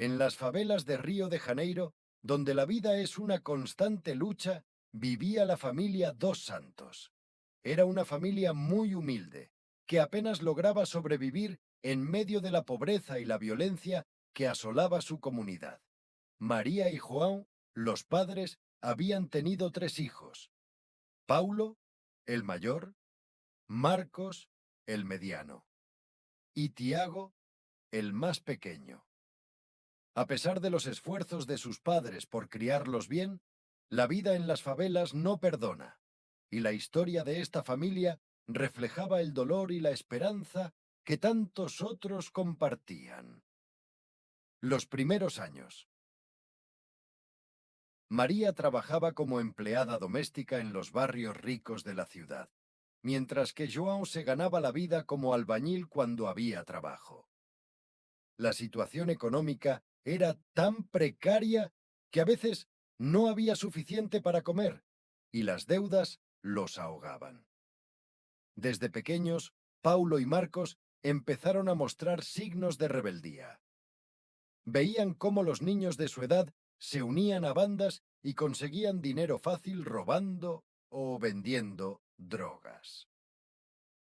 En las favelas de Río de Janeiro, donde la vida es una constante lucha, vivía la familia Dos Santos. Era una familia muy humilde, que apenas lograba sobrevivir en medio de la pobreza y la violencia que asolaba su comunidad. María y João, los padres, habían tenido tres hijos: Paulo, el mayor; Marcos, el mediano; y Tiago, el más pequeño. A pesar de los esfuerzos de sus padres por criarlos bien, la vida en las favelas no perdona, y la historia de esta familia reflejaba el dolor y la esperanza que tantos otros compartían. Los primeros años. María trabajaba como empleada doméstica en los barrios ricos de la ciudad, mientras que João se ganaba la vida como albañil cuando había trabajo. La situación económica era tan precaria que a veces no había suficiente para comer y las deudas los ahogaban. Desde pequeños, Paulo y Marcos empezaron a mostrar signos de rebeldía. Veían cómo los niños de su edad se unían a bandas y conseguían dinero fácil robando o vendiendo drogas.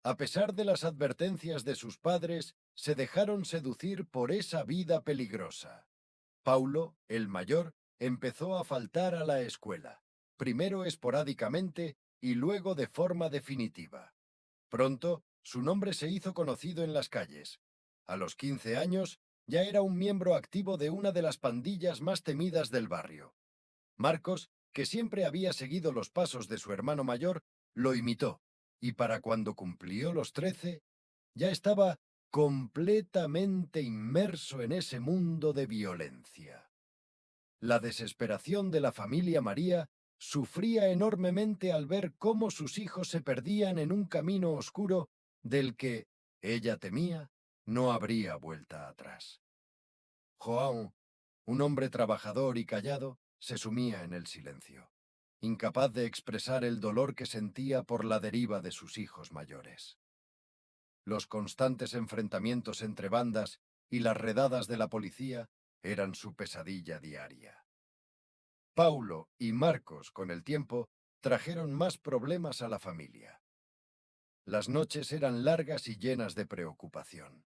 A pesar de las advertencias de sus padres, se dejaron seducir por esa vida peligrosa. Paulo, el mayor, empezó a faltar a la escuela, primero esporádicamente y luego de forma definitiva. Pronto, su nombre se hizo conocido en las calles. A los 15 años, ya era un miembro activo de una de las pandillas más temidas del barrio. Marcos, que siempre había seguido los pasos de su hermano mayor, lo imitó, y para cuando cumplió los 13, ya estaba completamente inmerso en ese mundo de violencia. La desesperación de la familia María sufría enormemente al ver cómo sus hijos se perdían en un camino oscuro del que, ella temía, no habría vuelta atrás. João, un hombre trabajador y callado, se sumía en el silencio, incapaz de expresar el dolor que sentía por la deriva de sus hijos mayores. Los constantes enfrentamientos entre bandas y las redadas de la policía eran su pesadilla diaria. Paulo y Marcos, con el tiempo, trajeron más problemas a la familia. Las noches eran largas y llenas de preocupación.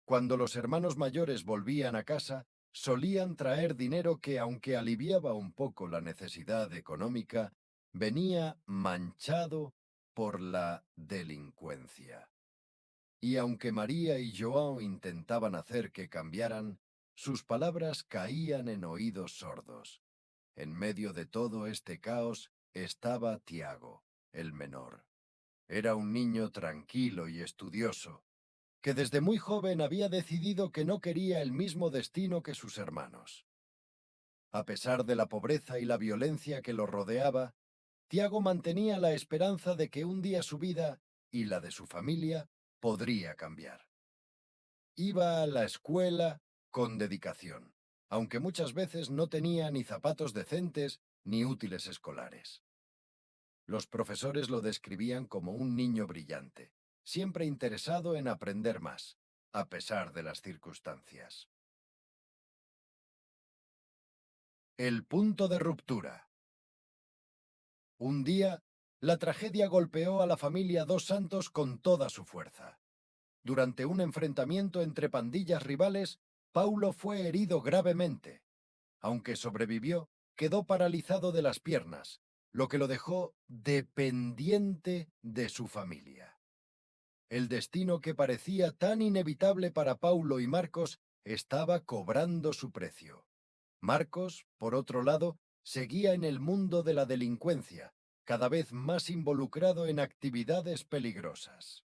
Cuando los hermanos mayores volvían a casa, solían traer dinero que, aunque aliviaba un poco la necesidad económica, venía manchado por la delincuencia. Y aunque María y João intentaban hacer que cambiaran, sus palabras caían en oídos sordos. En medio de todo este caos estaba Tiago, el menor. Era un niño tranquilo y estudioso, que desde muy joven había decidido que no quería el mismo destino que sus hermanos. A pesar de la pobreza y la violencia que lo rodeaba, Tiago mantenía la esperanza de que un día su vida, y la de su familia, podría cambiar. Iba a la escuela con dedicación, aunque muchas veces no tenía ni zapatos decentes ni útiles escolares. Los profesores lo describían como un niño brillante, siempre interesado en aprender más, a pesar de las circunstancias. El punto de ruptura. Un día, la tragedia golpeó a la familia Dos Santos con toda su fuerza. Durante un enfrentamiento entre pandillas rivales, Paulo fue herido gravemente. Aunque sobrevivió, quedó paralizado de las piernas, lo que lo dejó dependiente de su familia. El destino que parecía tan inevitable para Paulo y Marcos estaba cobrando su precio. Marcos, por otro lado, seguía en el mundo de la delincuencia, cada vez más involucrado en actividades peligrosas.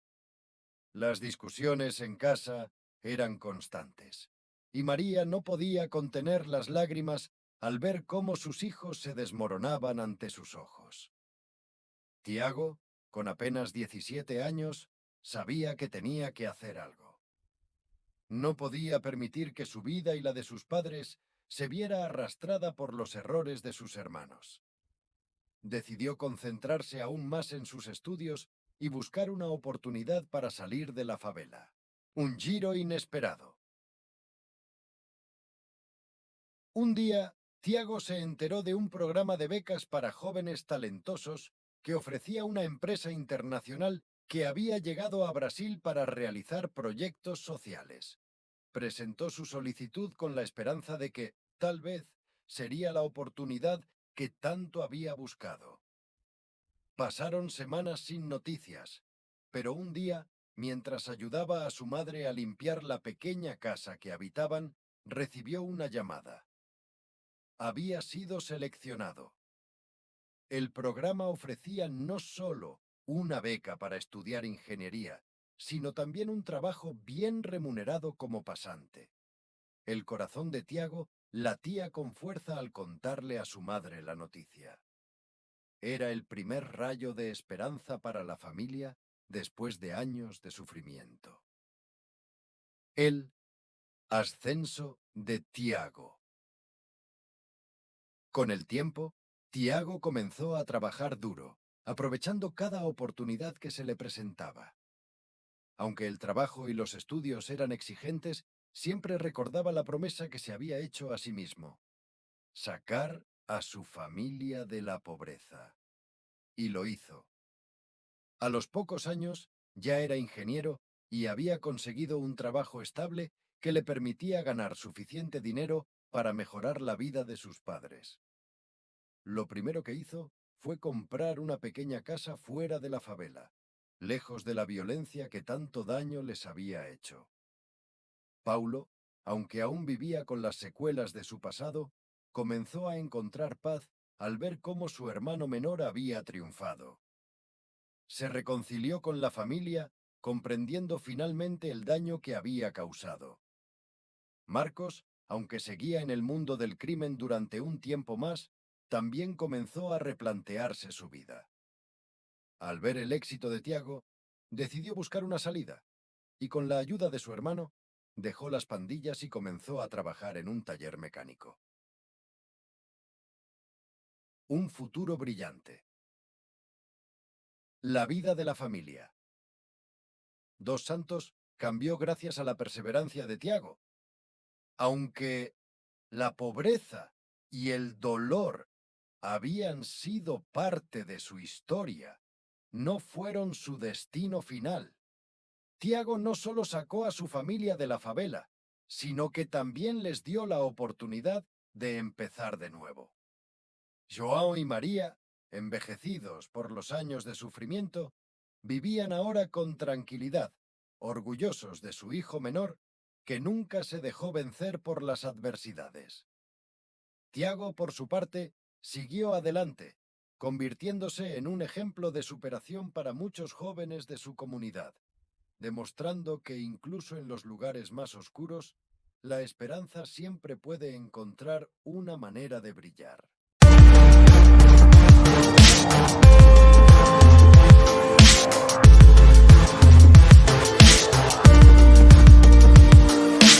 Las discusiones en casa eran constantes, y María no podía contener las lágrimas al ver cómo sus hijos se desmoronaban ante sus ojos. Tiago, con apenas 17 años, sabía que tenía que hacer algo. No podía permitir que su vida y la de sus padres se viera arrastrada por los errores de sus hermanos. Decidió concentrarse aún más en sus estudios y buscar una oportunidad para salir de la favela. Un giro inesperado. Un día, Tiago se enteró de un programa de becas para jóvenes talentosos que ofrecía una empresa internacional que había llegado a Brasil para realizar proyectos sociales. Presentó su solicitud con la esperanza de que, tal vez, sería la oportunidad que tanto había buscado. Pasaron semanas sin noticias, pero un día, mientras ayudaba a su madre a limpiar la pequeña casa que habitaban, recibió una llamada. Había sido seleccionado. El programa ofrecía no solo una beca para estudiar ingeniería, sino también un trabajo bien remunerado como pasante. El corazón de Tiago latía con fuerza al contarle a su madre la noticia. Era el primer rayo de esperanza para la familia después de años de sufrimiento. El ascenso de Tiago. Con el tiempo, Tiago comenzó a trabajar duro, aprovechando cada oportunidad que se le presentaba. Aunque el trabajo y los estudios eran exigentes, siempre recordaba la promesa que se había hecho a sí mismo: sacar a su familia de la pobreza. Y lo hizo. A los pocos años ya era ingeniero y había conseguido un trabajo estable que le permitía ganar suficiente dinero para mejorar la vida de sus padres. Lo primero que hizo fue comprar una pequeña casa fuera de la favela, lejos de la violencia que tanto daño les había hecho. Paulo, aunque aún vivía con las secuelas de su pasado, comenzó a encontrar paz al ver cómo su hermano menor había triunfado. Se reconcilió con la familia, comprendiendo finalmente el daño que había causado. Marcos, aunque seguía en el mundo del crimen durante un tiempo más, también comenzó a replantearse su vida. Al ver el éxito de Tiago, decidió buscar una salida, y con la ayuda de su hermano, dejó las pandillas y comenzó a trabajar en un taller mecánico. Un futuro brillante. La vida de la familia. Dos Santos cambió gracias a la perseverancia de Tiago. Aunque la pobreza y el dolor habían sido parte de su historia, no fueron su destino final. Tiago no solo sacó a su familia de la favela, sino que también les dio la oportunidad de empezar de nuevo. João y María, envejecidos por los años de sufrimiento, vivían ahora con tranquilidad, orgullosos de su hijo menor, que nunca se dejó vencer por las adversidades. Tiago, por su parte, siguió adelante, convirtiéndose en un ejemplo de superación para muchos jóvenes de su comunidad, demostrando que incluso en los lugares más oscuros, la esperanza siempre puede encontrar una manera de brillar.